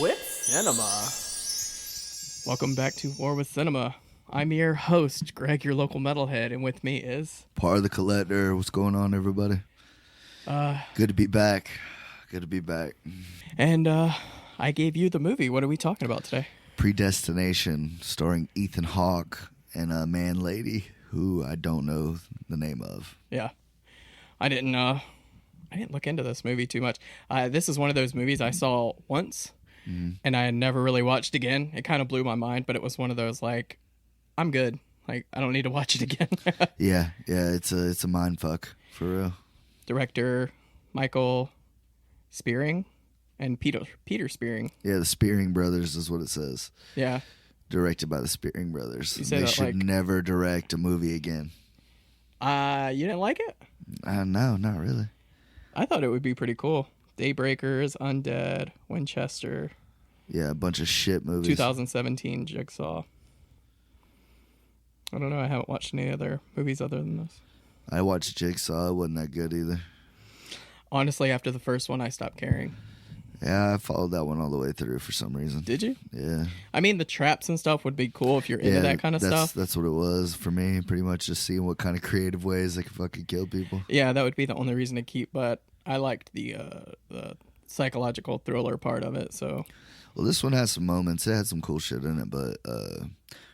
with Cinema. Welcome back to War with Cinema. I'm your host, Greg, your local metalhead, and with me is... Part of the Collector. What's going on, everybody? Good to be back. Good to be back. And I gave you the movie. What are we talking about today? Predestination, starring Ethan Hawke and a man lady who I don't know the name of. Yeah. I didn't look into this movie too much. This is one of those movies I saw once, and I never really watched again. It kind of blew my mind, but it was one of those, like, I'm good. Like, I don't need to watch it again. Yeah, it's a mind fuck, for real. Director Michael Spearing and Peter Spearing. Yeah, the Spearing Brothers is what it says. Yeah. Directed by the Spearing Brothers. You say they that, should like... never direct a movie again. You didn't like it? No, not really. I thought it would be pretty cool. Daybreakers, Undead, Winchester. Yeah, a bunch of shit movies. 2017 Jigsaw. I don't know. I haven't watched any other movies other than this. I watched Jigsaw. It wasn't that good either. Honestly, after the first one, I stopped caring. Yeah, I followed that one all the way through for some reason. Did you? Yeah. I mean, the traps and stuff would be cool if you're into that kind of stuff. That's what it was for me. Pretty much just seeing what kind of creative ways they could fucking kill people. Yeah, that would be the only reason to keep. But I liked the psychological thriller part of it. So. Well, this one has some moments. It had some cool shit in it, but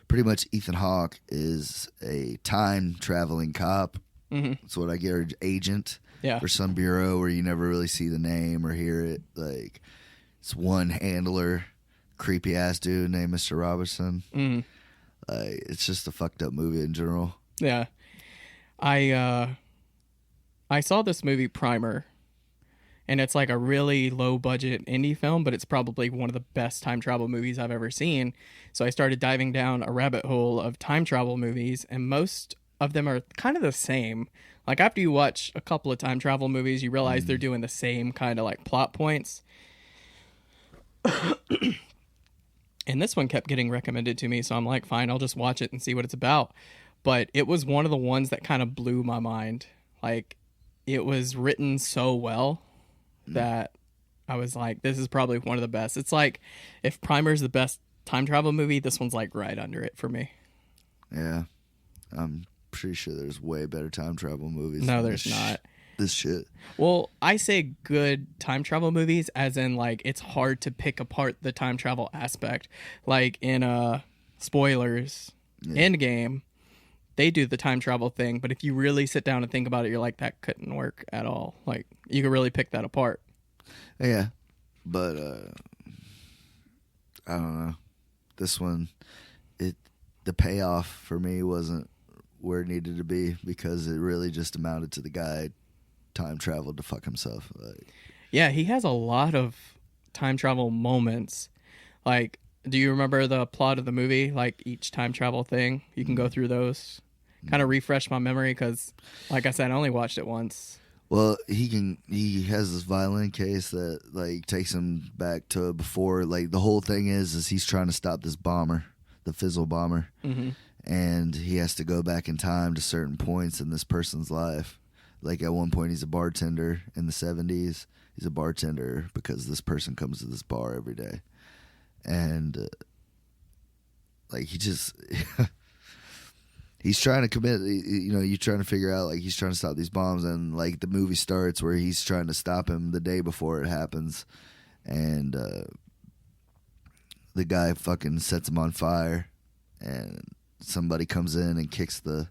pretty much Ethan Hawke is a time traveling cop. Mm-hmm. That's what I get. Or agent. Yeah. For some bureau where you never really see the name or hear it. Like, it's one handler, creepy ass dude named Mr. Robertson. Mm-hmm. It's just a fucked up movie in general. Yeah. I saw this movie Primer, and it's like a really low budget indie film, but it's probably one of the best time travel movies I've ever seen. So I started diving down a rabbit hole of time travel movies, and most of them are kind of the same. Like, after you watch a couple of time travel movies, you realize they're doing the same kind of like plot points. And this one kept getting recommended to me, so I'm like, fine, I'll just watch it and see what it's about. But it was one of the ones that kind of blew my mind. Like, it was written so well that I was like, this is probably one of the best. It's like, if Primer's the best time travel movie, this one's like right under it for me. Yeah. I'm pretty sure there's way better time travel movies. No, there's not. This shit. Well, I say good time travel movies as in, like, it's hard to pick apart the time travel aspect. Like in spoilers, Endgame, they do the time travel thing, but if you really sit down and think about it, you're like, that couldn't work at all. Like, you could really pick that apart. Yeah. But I don't know. This one, the payoff for me wasn't where it needed to be because it really just amounted to the guy time traveled to fuck himself. Yeah, he has a lot of time travel moments. Like, do you remember the plot of the movie? Like, each time travel thing? You can go through those. Kind of refresh my memory because, like I said, I only watched it once. Well, he has this violin case that, like, takes him back to before. Like, the whole thing is he's trying to stop this bomber, the Fizzle bomber. Mm-hmm. And he has to go back in time to certain points in this person's life. Like, at one point, he's a bartender in the 70s. He's a bartender because this person comes to this bar every day. And, like, he just... he's trying to commit... You know, you're trying to figure out, like, he's trying to stop these bombs. And, like, the movie starts where he's trying to stop him the day before it happens. And the guy fucking sets him on fire. And... somebody comes in and kicks the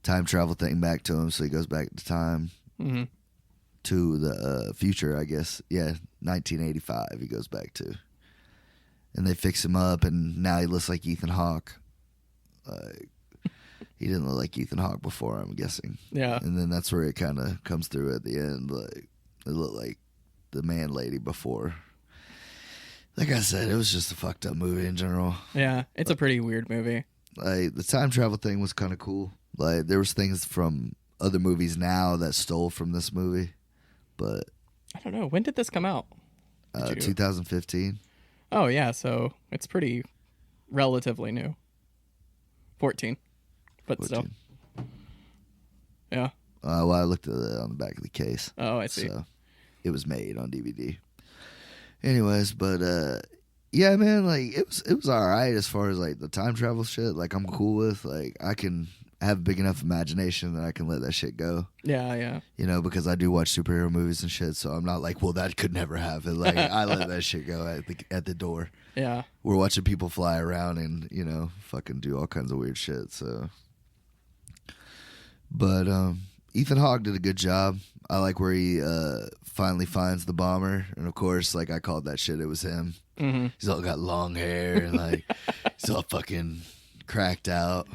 time travel thing back to him, so he goes back to time to the future, I guess. Yeah, 1985 he goes back to. And they fix him up, and now he looks like Ethan Hawke. He didn't look like Ethan Hawke before, I'm guessing. Yeah. And then that's where it kind of comes through at the end. Like, it looked like the man lady before. Like I said, it was just a fucked up movie in general. Yeah, it's a pretty weird movie. Like, the time travel thing was kind of cool. Like, there was things from other movies now that stole from this movie, but I don't know. When did this come out? 2015. Oh yeah, so it's pretty relatively new. 14, but 14. Still. Yeah. Well, I looked at it on the back of the case. Oh, I see. So it was made on DVD. Anyways, but Yeah, man, like it was all right as far as like the time travel shit. Like I'm cool with, like I can have big enough imagination that I can let that shit go. Yeah, yeah. You know, because I do watch superhero movies and shit, so I'm not like, well, that could never happen. Like I let that shit go at the door. Yeah. We're watching people fly around and, you know, fucking do all kinds of weird shit. So, but Ethan Hawke did a good job. I like where he finally finds the bomber, and of course, like I called that shit, it was him. Mm-hmm. He's all got long hair, and like he's all fucking cracked out.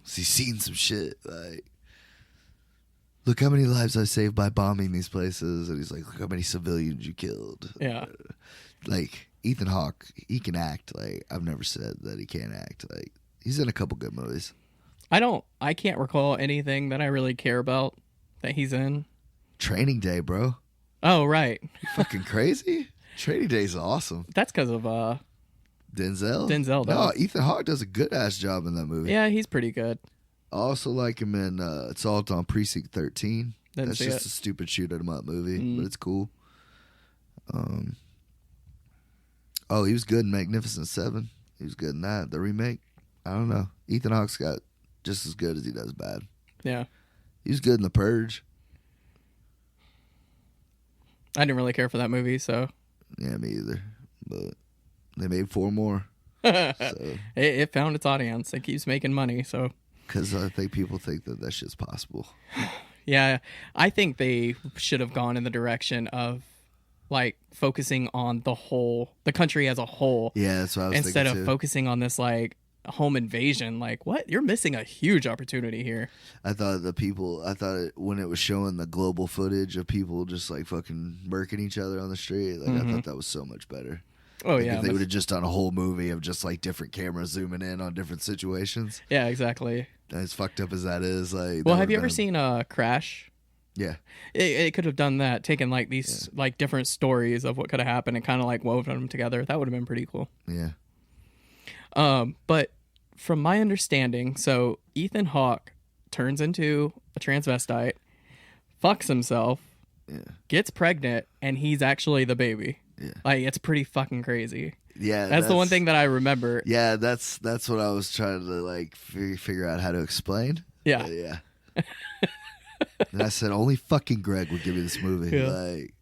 He's seen some shit. Like, look how many lives I saved by bombing these places, and he's like, look how many civilians you killed. Yeah. Like Ethan Hawke, he can act. Like I've never said that he can't act. Like he's in a couple good movies. I can't recall anything that I really care about that he's in. Training Day, bro. Oh, right. You fucking crazy? Training Day is awesome. That's because of Denzel. Denzel, No, though. Ethan Hawke does a good ass job in that movie. Yeah, he's pretty good. I also like him in Assault on Precinct 13. Didn't That's see just it. a stupid shoot 'em up movie, but it's cool. Oh, he was good in Magnificent Seven. He was good in that. The remake. I don't know. Ethan Hawke's got just as good as he does bad. Yeah. He was good in The Purge. I didn't really care for that movie, so. Yeah, me either. But they made 4 more. So, It found its audience. It keeps making money, so. because I think people think that that shit's possible. Yeah, I think they should have gone in the direction of, like, focusing on the country as a whole. Yeah, that's what I was instead thinking of too. focusing on this, like, home invasion. Like, what? You're missing a huge opportunity here. I thought when it was showing the global footage of people just like fucking murking each other on the street, like I thought that was so much better. Oh, Like, yeah. if they would have just done a whole movie of just like different cameras zooming in on different situations, Yeah, exactly. as fucked up as that is, like. Well, that have you would've ever been- seen Crash? Yeah, It could have done that, taken like these like different stories of what could have happened and kind of like woven them together. That would have been pretty cool. yeah, But from my understanding, so Ethan Hawke turns into a transvestite, fucks himself, yeah, gets pregnant, and he's actually the baby. yeah, Like, it's pretty fucking crazy. yeah. That's the one thing that I remember. Yeah, that's what I was trying to like figure out how to explain. Yeah. Yeah. And I said only fucking Greg would give me this movie. Yeah. Like,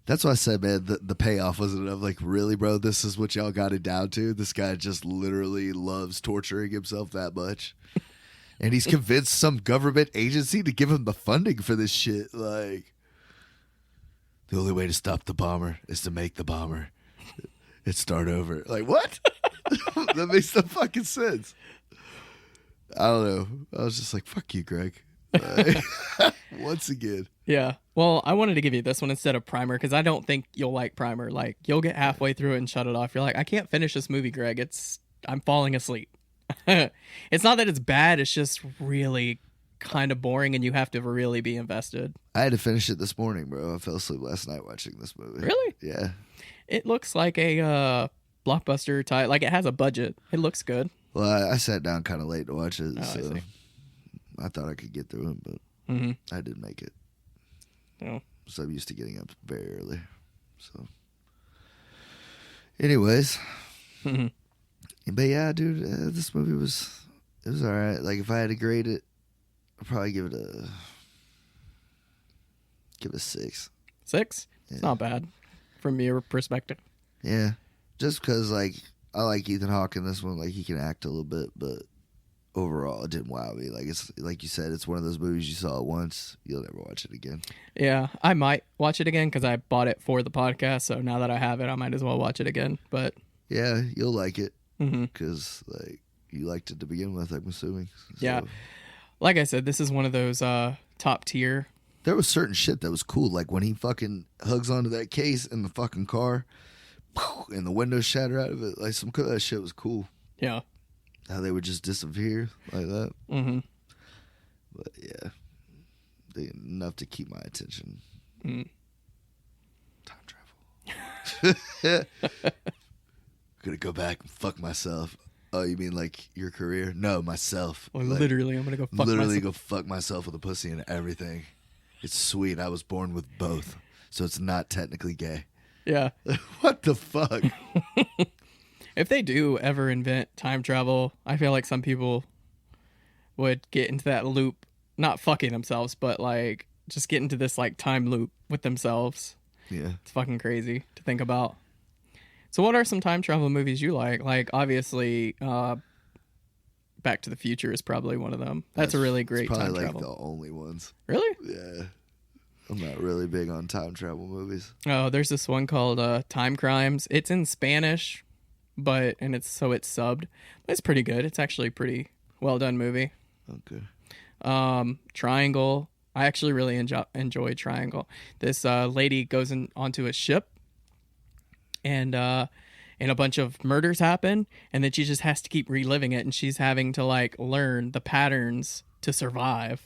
that's what I said, man. The payoff wasn't enough. Like, really, bro? This is what y'all got it down to? This guy just literally loves torturing himself that much, and he's convinced some government agency to give him the funding for this shit. Like, the only way to stop the bomber is to make the bomber and start over. Like, what? That makes no fucking sense. I don't know. I was just like, fuck you, Greg. Like, once again. Yeah. Well, I wanted to give you this one instead of Primer because I don't think you'll like Primer. Like, you'll get halfway through it and shut it off. You're like, I can't finish this movie, Greg. I'm falling asleep. It's not that it's bad. It's just really kind of boring and you have to really be invested. I had to finish it this morning, bro. I fell asleep last night watching this movie. Really? Yeah. It looks like a blockbuster type. Like, it has a budget. It looks good. Well, I sat down kind of late to watch it, Oh, I so see. I thought I could get through it, but I didn't make it. Oh. So I'm used to getting up very early. So, anyways, but yeah, dude, this movie was all right. Like, if I had to grade it, I'd probably give it a 6. 6? It's not bad from your perspective. Yeah, just because like I like Ethan Hawke in this one. Like, he can act a little bit, but overall, it didn't wow me. Like, it's like you said, it's one of those movies you saw it once, you'll never watch it again. Yeah, I might watch it again because I bought it for the podcast. So now that I have it, I might as well watch it again. But Yeah, you'll like it because like you liked it to begin with, I'm assuming. So, yeah, like I said, this is one of those top tier. there was certain shit that was cool, like when he fucking hugs onto that case in the fucking car, and the windows shatter out of it. Like, some of that shit was cool. Yeah. How they would just disappear like that. Mm-hmm. But yeah, enough to keep my attention. Time travel. Gonna go back and fuck myself. Oh, you mean like your career? No, myself. Well, Like, literally, I'm gonna go fuck literally myself. go fuck myself with a pussy and everything. It's sweet. I was born with both, so it's not technically gay. Yeah. What the fuck? If they do ever invent time travel, I feel like some people would get into that loop, not fucking themselves, but like just get into this like time loop with themselves. Yeah. It's fucking crazy to think about. So what are some time travel movies you like? Like obviously Back to the Future is probably one of them. That's a really great probably time like travel. the only ones. Really? Yeah. I'm not really big on time travel movies. Oh, there's this one called Time Crimes. It's in Spanish, it's subbed. But it's pretty good. It's actually a pretty well done movie. Okay. Triangle. I actually really enjoy Triangle. This lady goes onto a ship, and a bunch of murders happen, and then she just has to keep reliving it, and she's having to like learn the patterns to survive.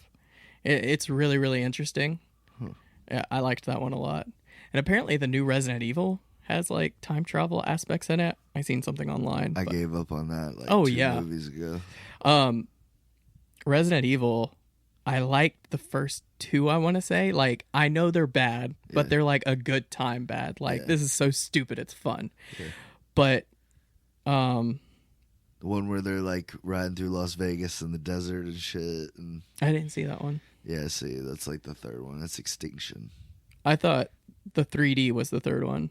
It's really, really interesting. Yeah, I liked that one a lot. And apparently the new Resident Evil has like time travel aspects in it. I seen something online. I gave up on that like 2 movies ago. Resident Evil, I liked the first 2, I want to say. Like, I know they're bad, but they're like a good time bad. Like, this is so stupid, it's fun. Yeah. But the one where they're like riding through Las Vegas in the desert and shit. And I didn't see that one. yeah, see, that's like the third one. That's Extinction. I thought the 3D was the third one.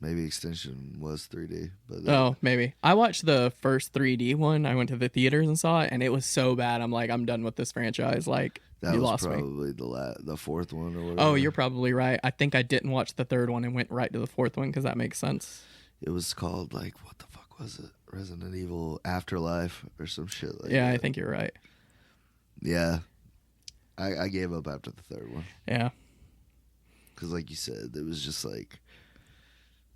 Maybe Extinction was 3D. But maybe. I watched the first 3D one. I went to the theaters and saw it, and it was so bad. I'm like, I'm done with this franchise. Like, that you was lost probably me. The fourth one or whatever. Oh, you're probably right. I think I didn't watch the third one and went right to the fourth one because that makes sense. It was called, like, what the fuck was it? Resident Evil Afterlife or some shit like that. Yeah, I think you're right. Yeah. I gave up after the third one. Yeah. Because, like you said, it was just, like,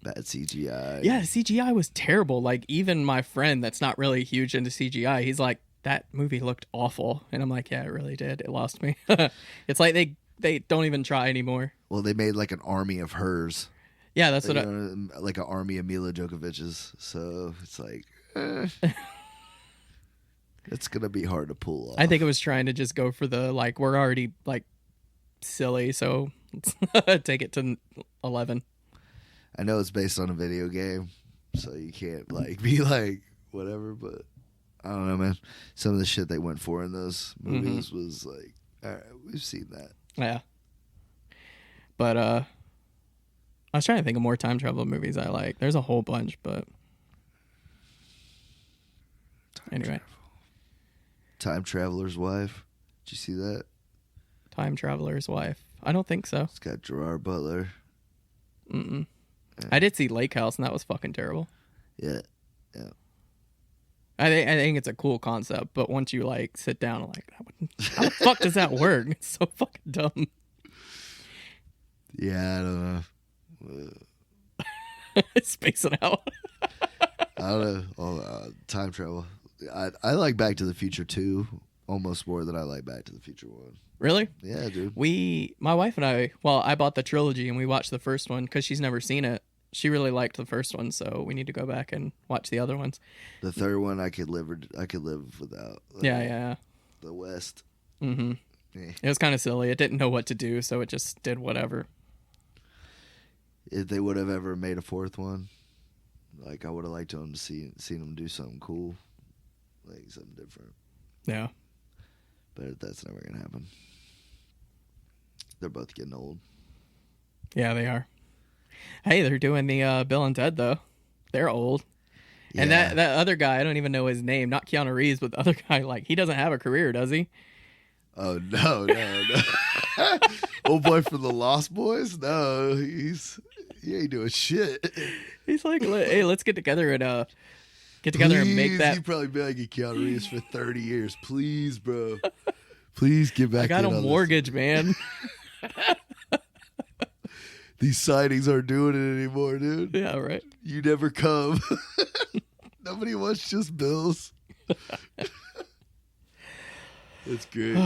bad CGI. Yeah, CGI was terrible. Like, even my friend that's not really huge into CGI, he's like, that movie looked awful. And I'm like, yeah, it really did. It lost me. It's like they don't even try anymore. Well, they made, like, an army of hers. Yeah, that's like an army of Mila Jokovich's. So it's like, it's gonna be hard to pull off. I think it was trying to just go for the like we're already like silly, so let's take it to 11. I know it's based on a video game, so you can't like be like whatever. But I don't know, man. Some of the shit they went for in those movies was like, all right, we've seen that. Yeah, but I was trying to think of more time travel movies I like. There's a whole bunch, but anyway. Time Traveler's Wife. Did you see that? Time Traveler's Wife. I don't think so. It's got Gerard Butler. Yeah. I did see Lake House, and that was fucking terrible. Yeah. I think it's a cool concept, but once you like sit down, I'm like, how the fuck does that work? It's so fucking dumb. Yeah, I don't know. Spacing out. I don't know. Time travel. I like Back to the Future 2 almost more than I like Back to the Future 1. Really? Yeah, dude. My wife and I bought the trilogy and we watched the first one because she's never seen it. She really liked the first one, so we need to go back and watch the other ones. The third one I could live without. Yeah. The West. Mm-hmm. Yeah. It was kind of silly. It didn't know what to do, so it just did whatever. If they would have ever made a fourth one, like I would have liked them to seen them do something cool, like something different. Yeah. But that's never gonna happen. They're both getting old. Yeah, they are. Hey, they're doing the Bill and Ted though. They're old. Yeah. And that other guy, I don't even know his name. Not Keanu Reeves, but the other guy, like he doesn't have a career, does he? Oh no. Old boy from the Lost Boys? No, he ain't doing shit. He's like, hey, let's get together and make that. He'd probably be like Keanu Reeves for 30 years. Please, bro. Please get back. I got a mortgage, man. These sightings aren't doing it anymore, dude. Yeah, right. You never come. Nobody wants just bills. That's great.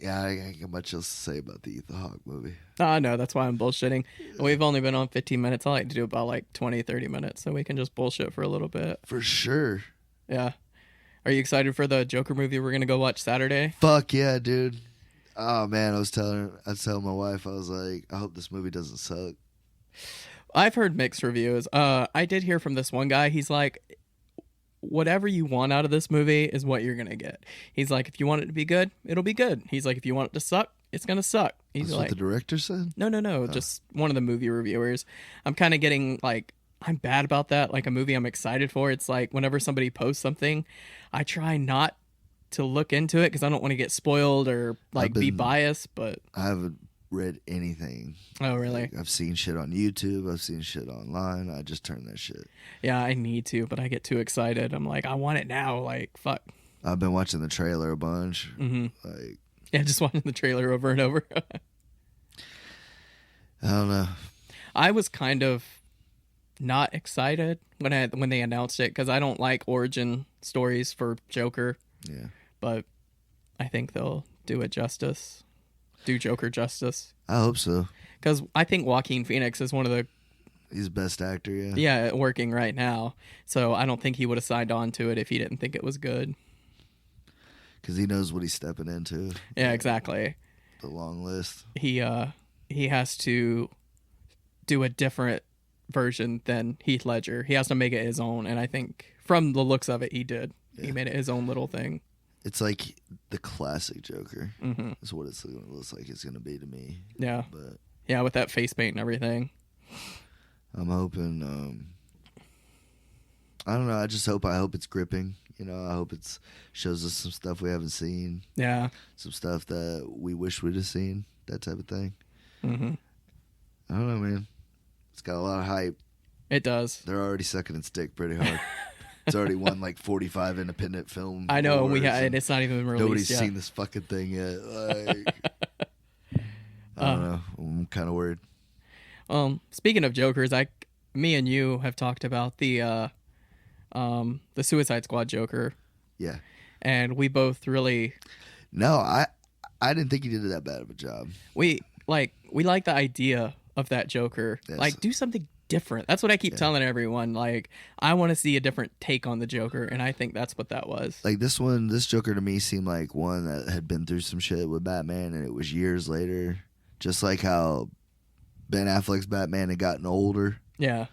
Yeah, I ain't got much else to say about the Ethan Hawke movie. Oh, no, that's why I'm bullshitting. We've only been on 15 minutes. I like to do about like 20, 30 minutes so we can just bullshit for a little bit. For sure. Yeah. Are you excited for the Joker movie we're going to go watch Saturday? Fuck yeah, dude. Oh man, I was telling my wife, I was like, I hope this movie doesn't suck. I've heard mixed reviews. I did hear from this one guy. He's like, whatever you want out of this movie is what you're gonna get. He's like, if you want it to be good, it'll be good. He's like, if you want it to suck, it's gonna suck. He's That's like, what the director said. no, just one of the movie reviewers. I'm kind of getting like, I'm bad about that. Like a movie I'm excited for, it's like whenever somebody posts something, I try not to look into it because I don't want to get spoiled or like be biased. But I haven't read anything. oh really? Like, I've seen shit on YouTube. I've seen shit online. I just turn that shit. Yeah, I need to, but I get too excited. I'm like, I want it now. Like fuck. I've been watching the trailer a bunch. Mm-hmm. Like, yeah, just watching the trailer over and over. I don't know. I was kind of not excited when they announced it because I don't like origin stories for Joker. Yeah. But I think they'll do it justice. Do Joker justice. I hope so. Because I think Joaquin Phoenix is one of the... He's best actor, yeah. Yeah, working right now. So I don't think he would have signed on to it if he didn't think it was good. Because he knows what he's stepping into. Yeah, exactly. The long list. He has to do a different version than Heath Ledger. He has to make it his own, and I think from the looks of it, he did. Yeah. He made it his own little thing. It's like the classic Joker. Mm-hmm. Is what it looks like it's going to be to me. Yeah. But yeah, with that face paint and everything. I'm hoping... I don't know. I hope it's gripping. You know, I hope it shows us some stuff we haven't seen. Yeah. Some stuff that we wish we'd have seen. That type of thing. Mm-hmm. I don't know, man. It's got a lot of hype. It does. They're already sucking its dick pretty hard. It's already won like 45 independent film. I know, and it's not even released nobody's yet. seen this fucking thing yet. Like, I don't know. I'm kind of worried. Speaking of Jokers, me and you have talked about the Suicide Squad Joker. Yeah. And we both really... No, I didn't think he did that bad of a job. We like the idea of that Joker. Yes. Like, do something different. That's what I keep telling everyone. Like, I want to see a different take on the Joker, and I think that's what that was. Like, this Joker to me seemed like one that had been through some shit with Batman, and it was years later. Just like how Ben Affleck's Batman had gotten older. Yeah.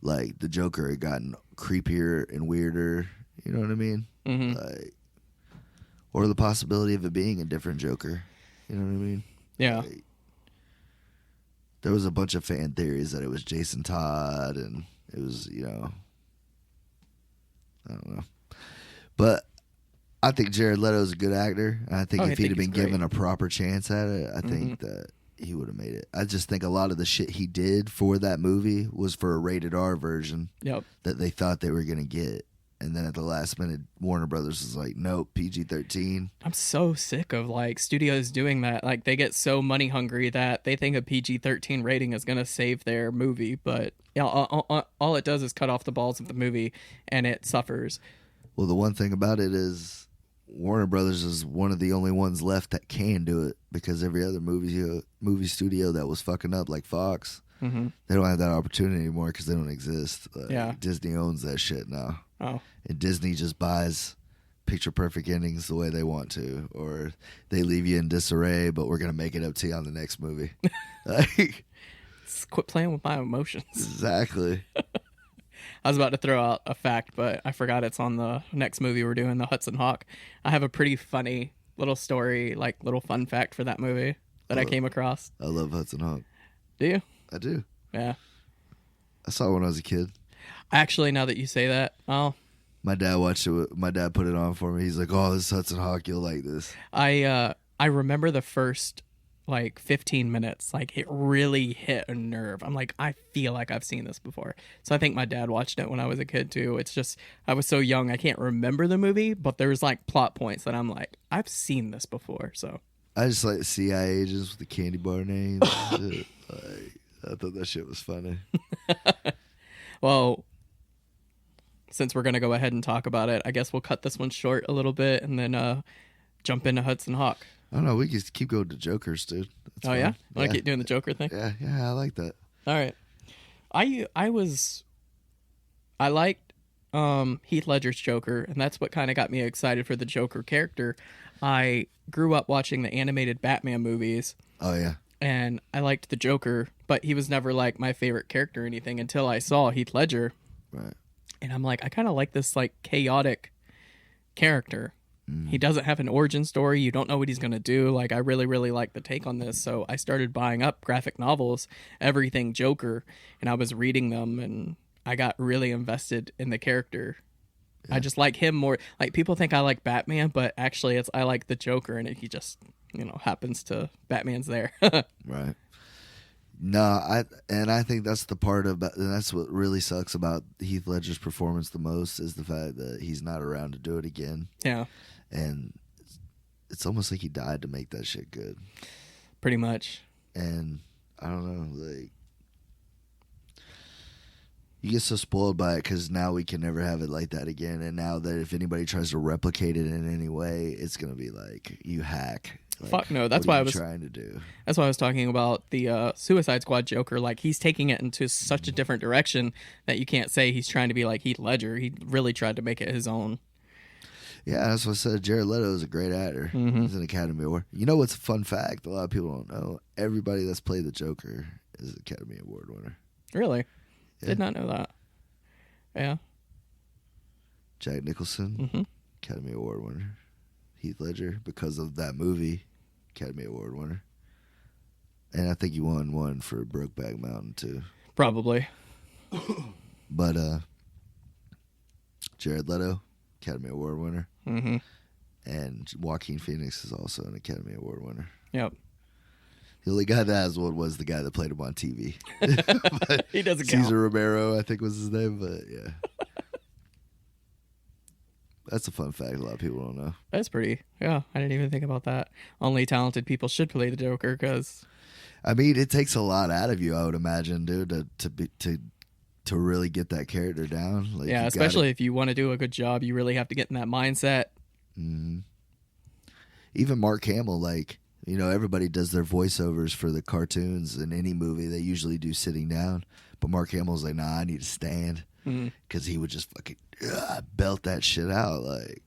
Like, the Joker had gotten creepier and weirder. You know what I mean? Mm-hmm. Like, or the possibility of it being a different Joker. You know what I mean? Yeah. Like, there was a bunch of fan theories that it was Jason Todd, and it was, you know, I don't know. But I think Jared Leto's a good actor. And I think if he'd have been given a proper chance at it, I think that he would have made it. I just think a lot of the shit he did for that movie was for a rated R version that they thought they were going to get. And then at the last minute, Warner Brothers was like, nope, PG-13. I'm so sick of, like, studios doing that. Like, they get so money hungry that they think a PG-13 rating is going to save their movie. But yeah, all it does is cut off the balls of the movie, and it suffers. Well, the one thing about it is Warner Brothers is one of the only ones left that can do it, because every other movie studio that was fucking up, like Fox, they don't have that opportunity anymore because they don't exist. Disney owns that shit now. Oh. And Disney just buys picture perfect endings the way they want to, or they leave you in disarray, but we're going to make it up to you on the next movie. Like, quit playing with my emotions. Exactly. I was about to throw out a fact, but I forgot it's on the next movie we're doing, the Hudson Hawk. I have a pretty funny little story, like little fun fact for that movie that I came across. I love Hudson Hawk. Do you? I do. Yeah. I saw it when I was a kid. Actually, now that you say that, my dad watched it. My dad put it on for me. He's like, "Oh, this is Hudson Hawk. You'll like this." I remember the first like 15 minutes. Like, it really hit a nerve. I'm like, I feel like I've seen this before. So I think my dad watched it when I was a kid too. It's just I was so young I can't remember the movie, but there's like plot points that I'm like, I've seen this before. So I just like CIA agents with the candy bar names. And shit. Like, I thought that shit was funny. Well, since we're going to go ahead and talk about it, I guess we'll cut this one short a little bit and then jump into Hudson Hawk. I don't know. We can keep going to Jokers, dude. That's fun. Yeah? Want to keep doing the Joker thing? Yeah, I like that. All right. I liked Heath Ledger's Joker, and that's what kind of got me excited for the Joker character. I grew up watching the animated Batman movies, Oh yeah, and I liked the Joker, but he was never like my favorite character or anything until I saw Heath Ledger, right. and I'm like, I kind of like this like chaotic character. He doesn't have an origin story. You don't know what he's going to do. Like, I really, really like the take on this. So I started buying up graphic novels, everything Joker, and I was reading them, and I got really invested in the character. Yeah. I just like him more. Like, people think I like Batman, but actually I like the Joker, and he just, happens to, Batman's there. Right. No, I think that's the part about, and that's what really sucks about Heath Ledger's performance the most is the fact that he's not around to do it again. Yeah. And it's almost like he died to make that shit good. Pretty much. And I don't know, like, you get so spoiled by it because now we can never have it like that again. And now that if anybody tries to replicate it in any way, it's gonna be like, you hack. Like, fuck no. That's what why are I you was trying to do. That's why I was talking about the Suicide Squad Joker. Like, he's taking it into such a different direction that you can't say he's trying to be like Heath Ledger. He really tried to make it his own. Yeah, that's what I said. Jared Leto is a great actor. Mm-hmm. He's an Academy Award. You know what's a fun fact? A lot of people don't know. Everybody that's played the Joker is an Academy Award winner. Really? Yeah. Did not know that. Yeah. Jack Nicholson, Academy Award winner. Heath Ledger, because of that movie, Academy Award winner. And I think he won one for Brokeback Mountain too. Probably. But Jared Leto, Academy Award winner. Mm-hmm. And Joaquin Phoenix is also an Academy Award winner. Yep. The only guy that has one was the guy that played him on TV. He doesn't count. Cesar Romero, I think was his name, but yeah. That's a fun fact a lot of people don't know. That's pretty. Yeah, I didn't even think about that. Only talented people should play the Joker because... I mean, it takes a lot out of you, I would imagine, dude, to really get that character down. Like, yeah, especially if you want to do a good job, you really have to get in that mindset. Mm-hmm. Even Mark Hamill, like, everybody does their voiceovers for the cartoons in any movie. They usually do sitting down. But Mark Hamill's like, nah, I need to stand. Because he would just fucking belt that shit out. Like,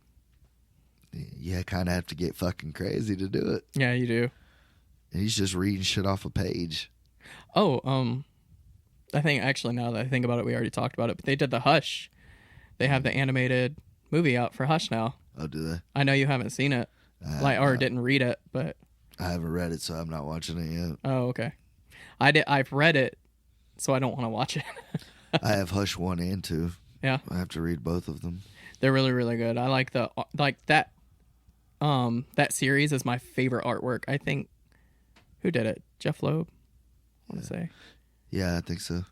yeah, kind of have to get fucking crazy to do it. Yeah, you do. And he's just reading shit off a page. Oh, I think actually now that I think about it, we already talked about it, but they did the Hush. They have the animated movie out for Hush now. Oh, do they? I know you haven't seen it, or didn't read it, but I haven't read it, so I'm not watching it yet. Oh, okay. I've read it, so I don't want to watch it. I have Hush 1 and 2. Yeah. I have to read both of them. They're really, really good. I like that series is my favorite artwork. I think, who did it? Jeff Loeb, I want to say. Yeah, I think so.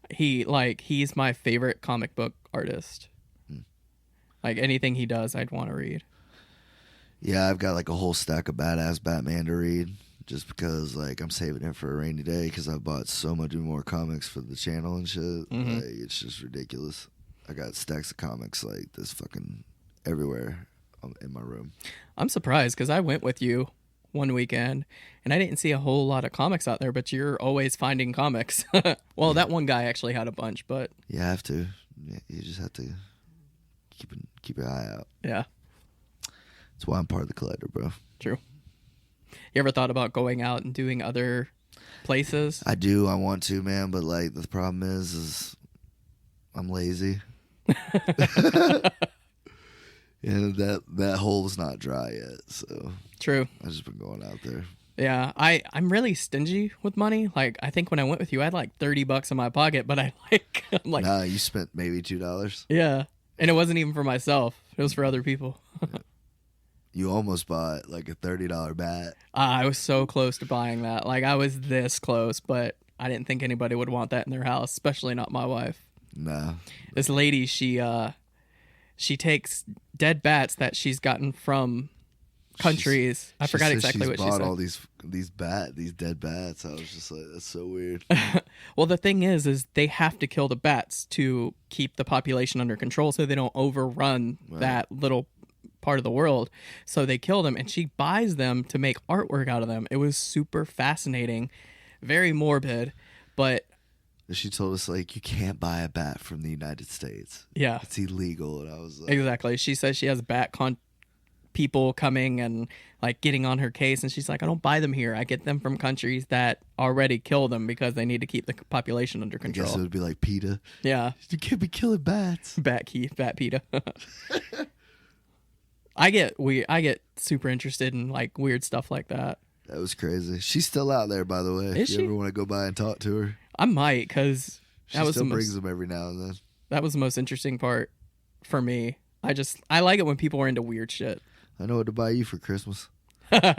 He's my favorite comic book artist. Like, anything he does, I'd want to read. Yeah, I've got like a whole stack of badass Batman to read just because like I'm saving it for a rainy day because I bought so much more comics for the channel and shit. Like, it's just ridiculous. I got stacks of comics like this fucking everywhere in my room. I'm surprised because I went with you one weekend and I didn't see a whole lot of comics out there, but you're always finding comics. Well, yeah. That one guy actually had a bunch, but you have to. You just have to keep your eye out. Yeah. That's why I'm part of the collector, bro. True. You ever thought about going out and doing other places? I do. I want to, man. But like the problem is I'm lazy. And that hole's not dry yet. So true. I've just been going out there. Yeah, I'm really stingy with money. Like, I think when I went with you, I had like $30 in my pocket, but I'm like, nah, you spent maybe $2. Yeah, and it wasn't even for myself; it was for other people. You almost bought like a $30 bat. I was so close to buying that. Like, I was this close, but I didn't think anybody would want that in their house, especially not my wife. No. This lady, she takes dead bats that she's gotten from countries. I forgot exactly what she said. She's bought all these dead bats. I was just like, that's so weird. Well, the thing is they have to kill the bats to keep the population under control so they don't overrun that little part of the world. So they kill them, and she buys them to make artwork out of them. It was super fascinating, very morbid, but she told us like you can't buy a bat from the United States. Yeah, it's illegal. And I was like, exactly. She says she has bat people coming and like getting on her case, and she's like, I don't buy them here. I get them from countries that already kill them because they need to keep the population under I guess it control. would be like PETA. Yeah, You can't be killing bats. bat PETA. I get super interested in like weird stuff like that. That was crazy. She's still out there, by the way. Is if you she? ever want to go by and talk to her, I might, because she that was still the brings most, them every now and then. that was the most interesting part for me. I like it when people are into weird shit. I know what to buy you for Christmas. Yeah,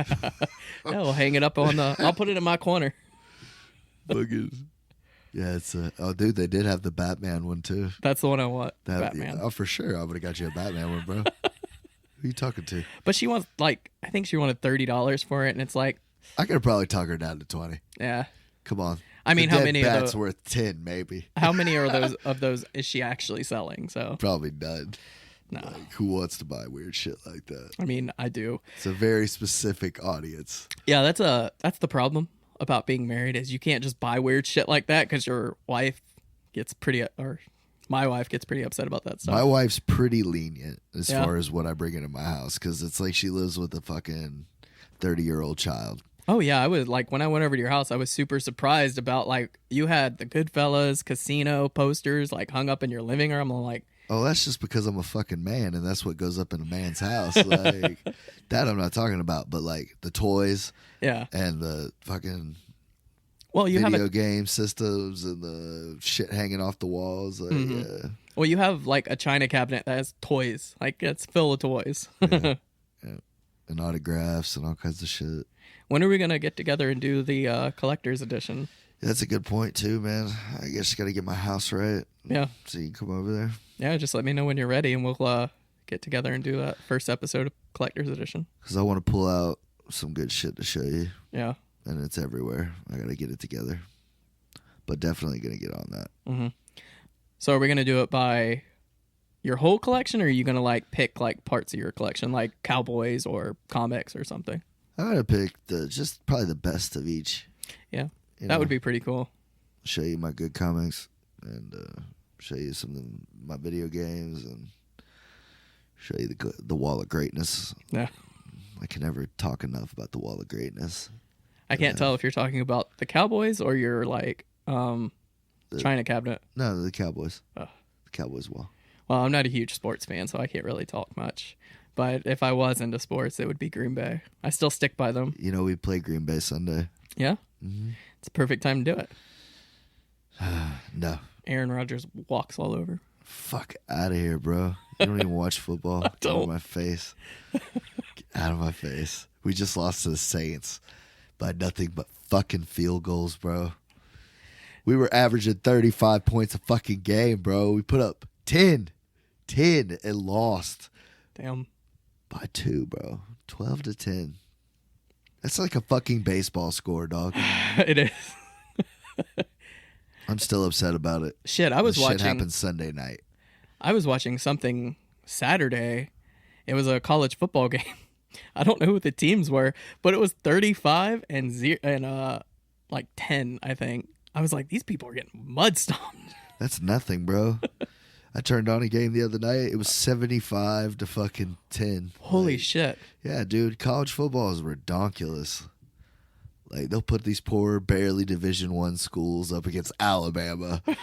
we'll hang it up on I'll put it in my corner. Fucking. Yeah, it's oh, dude, they did have the Batman one too. That's the one I want. That, Batman. Oh, for sure. I would have got you a Batman one, bro. Who you talking to? But she wants like, I think she wanted $30 for it, and it's like, I could probably talk her down to 20. yeah. Come on. I mean, The how dead many of bat's those? worth 10, maybe. How many are those is she actually selling? So Probably none. no. Like, who wants to buy weird shit like that? I mean, I do. It's a very specific audience. Yeah, that's the problem about being married, is you can't just buy weird shit like that because your wife gets pretty, or my wife gets pretty upset about that stuff. My wife's pretty lenient as Yeah. far as what I bring into my house because it's like she lives with a fucking 30-year-old child. Oh yeah, I was like, when I went over to your house, I was super surprised about like, you had the Goodfellas casino posters like hung up in your living room. I'm like, Oh, that's just because I'm a fucking man and that's what goes up in a man's house. Like, that I'm not talking about, but like the toys yeah. and the fucking Well, you have video a game systems and the shit hanging off the walls. Like, Mhm. Well, you have like a china cabinet that has toys. Like, it's filled with toys. Yeah. And autographs and all kinds of shit. When are we gonna get together and do the collector's edition? That's a good point too, man. I guess I got to get my house right Yeah, so you can come over there. yeah. Just let me know when you're ready, and we'll get together and do that first episode of collector's edition. Because I want to pull out some good shit to show you. Yeah. And it's everywhere. I got to get it together. But definitely going to get on that. Mm-hmm. So are we gonna do it by your whole collection, or are you gonna like pick like parts of your collection, like cowboys or comics or something? I'm going to pick just probably the best of each. Yeah, You that know, would be pretty cool. show you my good comics and show you some of my video games and show you the wall of greatness. Yeah. I can never talk enough about the wall of greatness. I can't tell if you're talking about the cowboys or your like china cabinet. No, the Cowboys. Oh. The Cowboys wall. Well, I'm not a huge sports fan, so I can't really talk much. But if I was into sports, it would be Green Bay. I still stick by them. You know, we play Green Bay Sunday. Yeah? Mm-hmm. It's a perfect time to do it. No. Aaron Rodgers walks all over. Fuck out of here, bro. You don't even watch football. Get out of my face. Get out of my face. We just lost to the Saints by nothing but fucking field goals, bro. We were averaging 35 points a fucking game, bro. We put up 10 and lost Damn. by 2, bro. 12-10. That's like a fucking baseball score, dog. It is. I'm still upset about it. Shit, I was This watching. Shit happened Sunday night. I was watching something Saturday. It was a college football game. I don't know who the teams were, but it was 35 and 0 and like 10, I think. I was like, these people are getting mud stomped. That's nothing, bro. I turned on a game the other night. It was 75 to fucking 10. Holy Like, shit. yeah, dude. College football is redonkulous. Like, they'll put these poor, barely Division I schools up against Alabama. All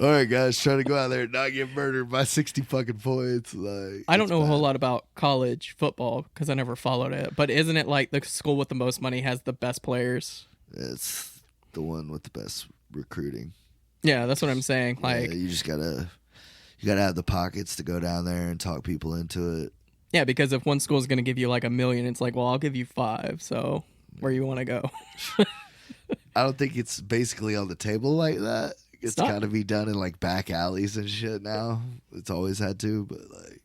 right, guys, trying to go out there and not get murdered by 60 fucking points. Like, I don't it's know a whole bad. lot about college football because I never followed it. But isn't it like the school with the most money has the best players? It's the one with the best recruiting. Yeah, that's what I'm saying. Like, Yeah, you just gotta have the pockets to go down there and talk people into it. yeah, because if one school is going to give you like $1 million, it's like, well, I'll give you 5. So where you want to go? I don't think it's basically on the table like that. It's not. got to be done in like back alleys and shit now. It's always had to, but like,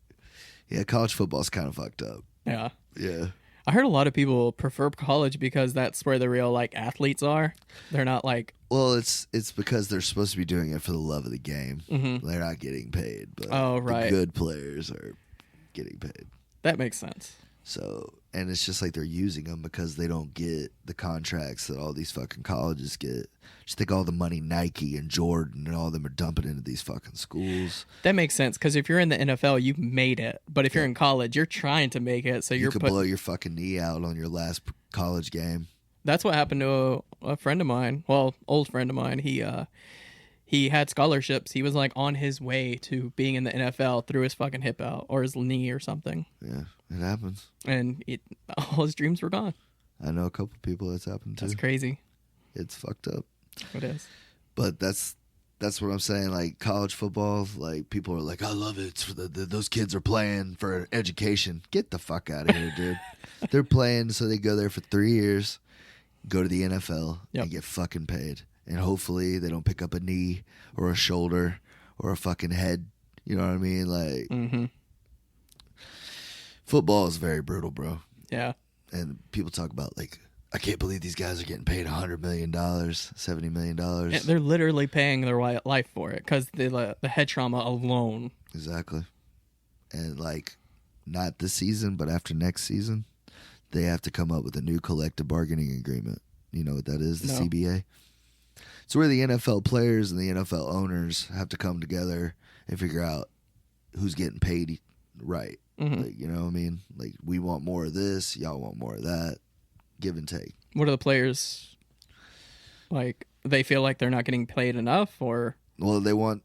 yeah, college football's kind of fucked up. Yeah. Yeah. I heard a lot of people prefer college because that's where the real like athletes are. They're not like, Well, it's because they're supposed to be doing it for the love of the game. Mhm. They're not getting paid, but Oh, right. the good players are getting paid. that makes sense. So, and it's just like they're using them because they don't get the contracts that all these fucking colleges get. Just think all the money Nike and Jordan and all of them are dumping into these fucking schools. That makes sense because if you're in the NFL, you've made it. But if you're in college, you're trying to make it. So you could blow your fucking knee out on your last college game. That's what happened to a friend of mine. Well, old friend of mine. He had scholarships. He was like on his way to being in the NFL, threw his fucking hip out or his knee or something. Yeah, it happens. And all his dreams were gone. I know a couple people that's happened to. That's crazy. It's fucked up. It is. But that's what I'm saying. Like college football, like people are like, I love it. It's for those kids are playing for education. Get the fuck out of here, dude. They're playing so they go there for 3 years, go to the NFL, and get fucking paid. And hopefully they don't pick up a knee or a shoulder or a fucking head. You know what I mean? Like, football is very brutal, bro. Yeah. And people talk about, like, I can't believe these guys are getting paid $100 million, $70 million. Yeah, they're literally paying their life for it because the head trauma alone. Exactly. And, like, not this season, but after next season, they have to come up with a new collective bargaining agreement. You know what that is? The CBA. It's where the NFL players and the NFL owners have to come together and figure out who's getting paid right. Like, you know what I mean? Like, we want more of this, y'all want more of that. Give and take. What are the players like? They feel like they're not getting paid enough, or well, they want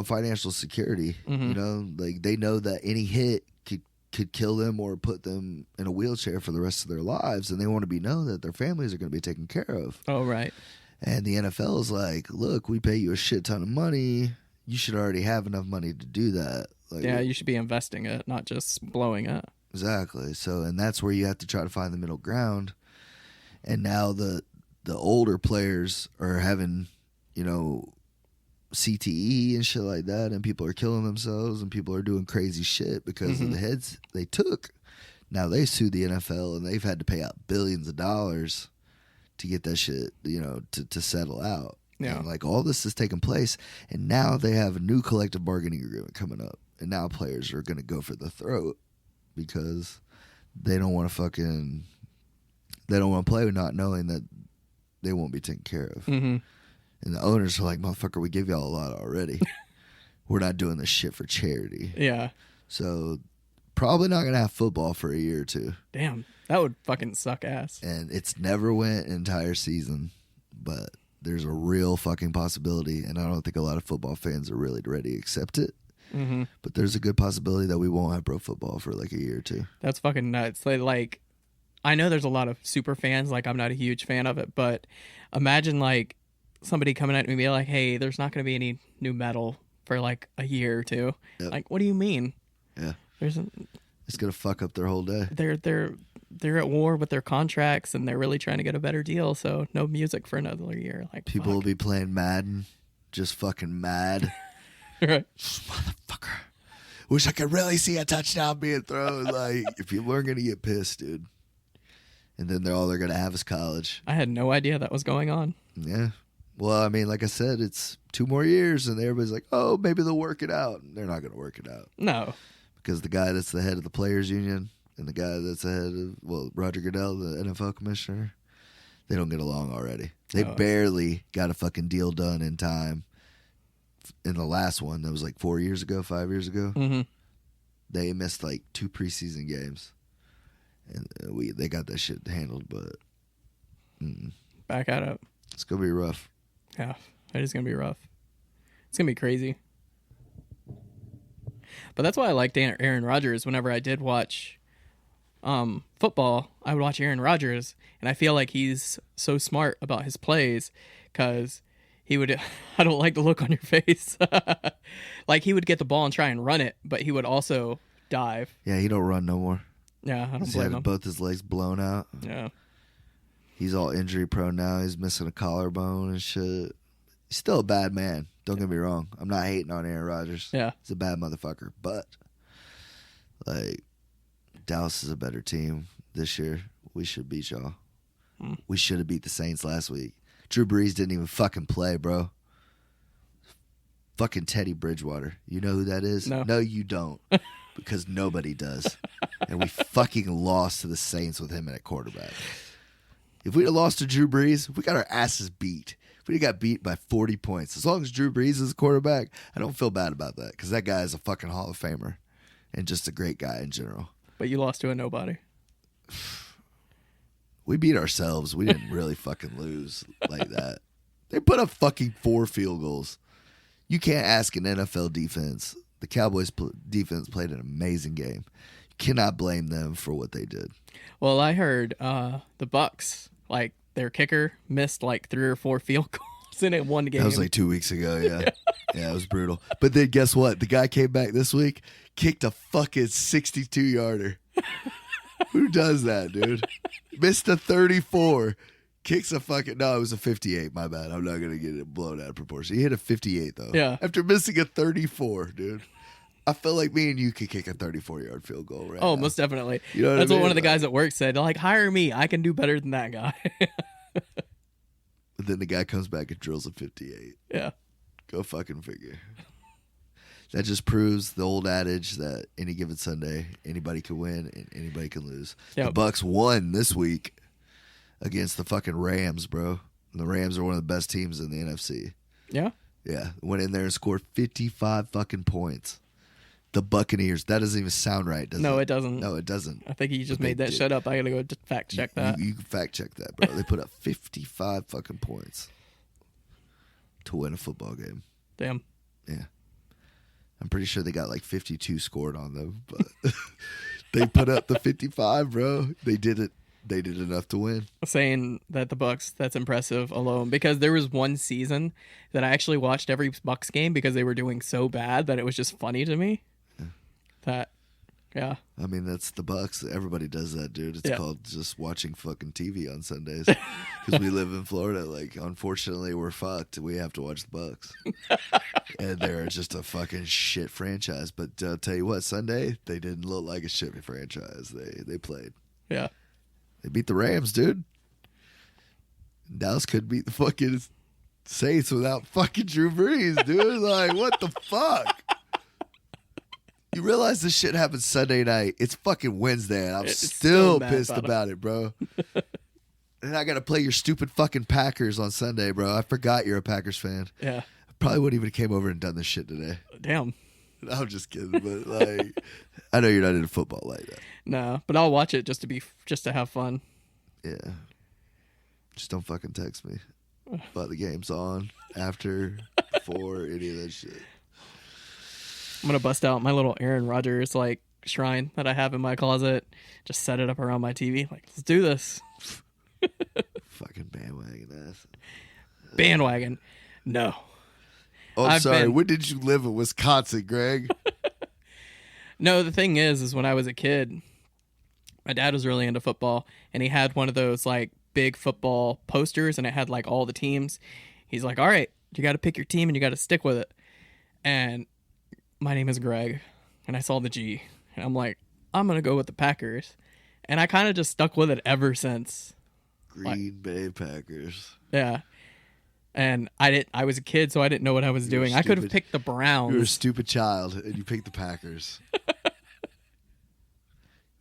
financial security. You know, like they know that any hit could kill them or put them in a wheelchair for the rest of their lives, and they want to be known that their families are going to be taken care of. Oh, right. And the NFL is like, look, we pay you a shit ton of money. You should already have enough money to do that. Like, yeah, you should be investing it, not just blowing it. Exactly. So, and that's where you have to try to find the middle ground. And now the older players are having, you know, CTE and shit like that, and people are killing themselves, and people are doing crazy shit because of the heads they took. Now they sued the NFL, and they've had to pay out billions of dollars to get that shit, you know, to settle out. Yeah. And like all this is taking place, and now they have a new collective bargaining agreement coming up, and now players are going to go for the throat because they don't want to play not knowing that they won't be taken care of. And the owners are like, motherfucker, we give y'all a lot already. We're not doing this shit for charity. Yeah. So probably not going to have football for a year or two. Damn. That would fucking suck ass. And it's never went an entire season, but there's a real fucking possibility, and I don't think a lot of football fans are really ready to accept it. But there's a good possibility that we won't have pro football for like a year or two. That's fucking nuts. Like, I know there's a lot of super fans. Like, I'm not a huge fan of it, but imagine like somebody coming at me and be like, hey, there's not going to be any new metal for like a year or two. Yep. Like, what do you mean? Yeah. It's going to fuck up their whole day. They're at war with their contracts, and they're really trying to get a better deal, so no music for another year. Like, people will be playing Madden, just fucking mad. Right. Motherfucker. Wish I could really see a touchdown being thrown. Like, people are going to get pissed, dude. And then they're going to have is college. I had no idea that was going on. Yeah. Well, I mean, like I said, it's 2 more years, and everybody's like, oh, maybe they'll work it out. They're not going to work it out. No. Because the guy that's the head of the players union and the guy that's the head of, Roger Goodell, the NFL commissioner, they don't get along already. They barely got a fucking deal done in time. In the last one, that was like 5 years ago, they missed like 2 preseason games. And they got that shit handled, but back at it. It's going to be rough. Yeah, it is going to be rough. It's going to be crazy. But that's why I liked Aaron Rodgers. Whenever I did watch football, I would watch Aaron Rodgers, and I feel like he's so smart about his plays because he would, I don't like the look on your face. Like, he would get the ball and try and run it, but he would also dive. Yeah, he don't run no more. Yeah, I don't blame him. Both his legs blown out. Yeah. He's all injury prone now. He's missing a collarbone and shit. He's still a bad man. Don't get me wrong. I'm not hating on Aaron Rodgers. Yeah. He's a bad motherfucker. But, like, Dallas is a better team this year. We should beat y'all. We should have beat the Saints last week. Drew Brees didn't even fucking play, bro. Fucking Teddy Bridgewater. You know who that is? No. No, you don't. Because nobody does. and we fucking lost to the Saints with him at quarterback. If we'd have lost to Drew Brees, we got our asses beat. We got beat by 40 points. As long as Drew Brees is a quarterback, I don't feel bad about that because that guy is a fucking Hall of Famer and just a great guy in general. But you lost to a nobody. We beat ourselves. We didn't really fucking lose like that. They put up fucking 4 field goals. You can't ask an NFL defense. The Cowboys defense played an amazing game. You cannot blame them for what they did. Well, I heard the Bucks, like their kicker missed like 3 or 4 field goals in one game. That was like 2 weeks ago, yeah. Yeah, it was brutal. But then guess what? The guy came back this week, kicked a fucking 62-yarder. Who does that, dude? Missed a 34. Kicks a fucking... No, it was a 58. My bad. I'm not going to get it blown out of proportion. He hit a 58, though. Yeah. After missing a 34, dude. I feel like me and you could kick a 34-yard field goal right now. Oh, most definitely. You know That's what I what mean? one of the guys at work said. Like, hire me. I can do better than that guy. But then the guy comes back and drills a 58. Yeah. Go fucking figure. That just proves the old adage that any given Sunday, anybody can win and anybody can lose. Yep. The Bucks won this week against the fucking Rams, bro. And the Rams are one of the best teams in the NFC. Yeah? Yeah. Went in there and scored 55 fucking points. The Buccaneers. That doesn't even sound right, does it? No, it doesn't. No, it doesn't. I think he just But made they that did. shit up. I gotta go fact check that. You can fact check that, bro. They put up 55 fucking points to win a football game. Damn. Yeah. I'm pretty sure they got like 52 scored on them, but they put up the 55, bro. They did it. They did enough to win. Saying that the Bucks, that's impressive alone, because there was one season that I actually watched every Bucks game because they were doing so bad that it was just funny to me. That, yeah. I mean, that's the Bucks. Everybody does that, dude. It's called just watching fucking TV on Sundays because we live in Florida. Like, unfortunately, we're fucked. We have to watch the Bucks, and they're just a fucking shit franchise. But I'll tell you what, Sunday they didn't look like a shit franchise. They played. Yeah. They beat the Rams, dude. Dallas could beat the fucking Saints without fucking Drew Brees, dude. Like, what the fuck? You realize this shit happened Sunday night. It's fucking Wednesday, and I'm still mad pissed about about it, bro. And I got to play your stupid fucking Packers on Sunday, bro. I forgot you're a Packers fan. Yeah. I probably wouldn't even came over and done this shit today. Damn. I'm just kidding, but like, I know you're not into football like that. No, but I'll watch it just to have fun. Yeah. Just don't fucking text me. But the game's on, after, before, any of that shit. I'm gonna bust out my little Aaron Rodgers like shrine that I have in my closet. Just set it up around my TV. Like, let's do this. Fucking bandwagon ass. Bandwagon. No. Oh, I'm I've sorry. been- When did you live in Wisconsin, Greg? No, the thing is when I was a kid, my dad was really into football, and he had one of those like big football posters, and it had like all the teams. He's like, all right, you got to pick your team and you got to stick with it. And my name is Greg, and I saw the G, and I'm like, I'm going to go with the Packers. And I kind of just stuck with it ever since. Green Bay Packers. Yeah. And I was a kid, so I didn't know what I was doing. I could have picked the Browns. You were a stupid child, and you picked the Packers.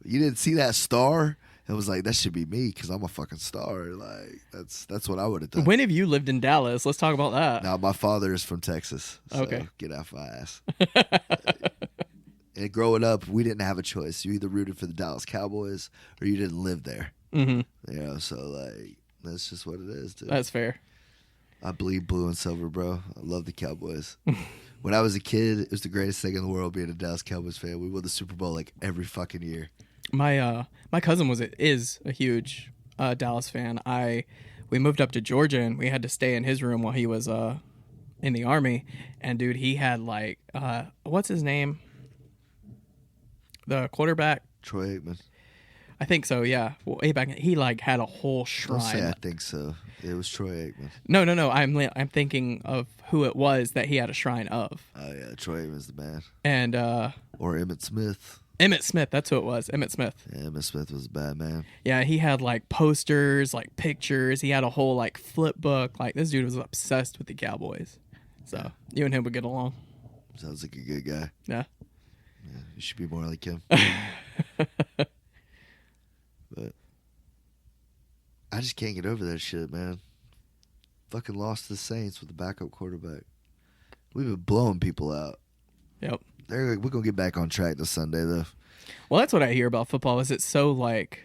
You didn't see that star? It was like, that should be me because I'm a fucking star. Like, that's what I would have done. When have you lived in Dallas? Let's talk about that. Now, my father is from Texas. So Okay. get off my ass. And growing up, we didn't have a choice. You either rooted for the Dallas Cowboys or you didn't live there. Mm-hmm. You know, so, like, that's just what it is, dude. That's fair. I bleed blue and silver, bro. I love the Cowboys. When I was a kid, it was the greatest thing in the world being a Dallas Cowboys fan. We won the Super Bowl like every fucking year. My cousin is a huge Dallas fan. We moved up to Georgia, and we had to stay in his room while he was in the Army. And dude, he had like what's his name? The quarterback. Troy Aikman. I think so. Yeah. Well, way back, he like had a whole Don't say shrine. I think so. It was Troy Aikman. No. I'm thinking of who it was that he had a shrine of. Oh yeah, Troy Aikman's the man. And Or Emmitt Smith. Emmett Smith. That's who it was. Emmett Smith. Yeah, Emmitt Smith was a bad man. Yeah, he had like posters, like pictures. He had a whole like flip book. Like, this dude was obsessed with the Cowboys. So you and him would get along. Sounds like a good guy. Yeah. Yeah. You should be more like him. But I just can't get over that shit, man. Fucking lost to the Saints with the backup quarterback. We've been blowing people out. Yep. We're going to get back on track this Sunday, though. Well, that's what I hear about football is it's so like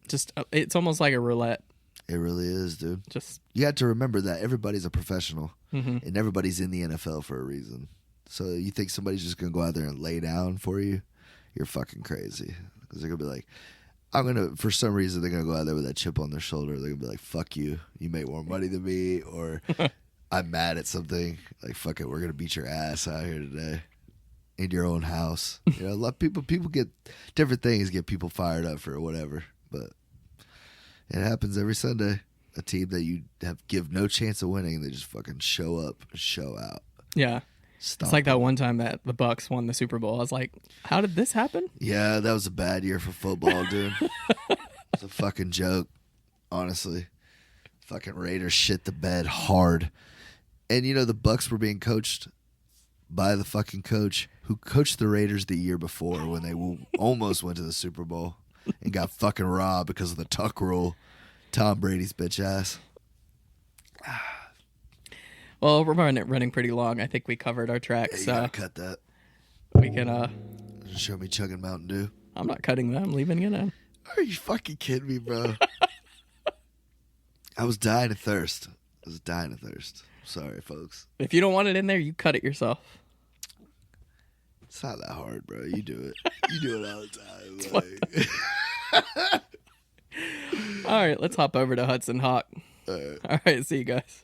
just it's almost like a roulette. It really is, dude. Just you have to remember that everybody's a professional mm-hmm. and everybody's in the NFL for a reason. So you think somebody's just going to go out there and lay down for you? You're fucking crazy. Because they're going to be like, for some reason, they're going to go out there with that chip on their shoulder. They're going to be like, fuck you. You make more money than me. Or I'm mad at something. Like, fuck it. We're going to beat your ass out here today. In your own house. You know, a lot of people get different things, get people fired up for whatever. But it happens every Sunday. A team that you give no chance of winning, they just fucking show up and show out. Yeah. It's like that one time that the Bucks won the Super Bowl. I was like, how did this happen? Yeah, that was a bad year for football, dude. It's a fucking joke, honestly. Fucking Raiders shit the bed hard. And you know, the Bucks were being coached by the fucking coach who coached the Raiders the year before when they almost went to the Super Bowl and got fucking robbed because of the tuck rule. Tom Brady's bitch ass. Well, we're running pretty long. I think we covered our tracks. Yeah, you gotta cut that. We can show me chugging Mountain Dew. I'm not cutting that. I'm leaving it in. Are you fucking kidding me, bro? I was dying of thirst. Sorry, folks. If you don't want it in there, you cut it yourself. It's not that hard, bro. You do it. You do it all the time. All right, let's hop over to Hudson Hawk. All right. All right, see you guys.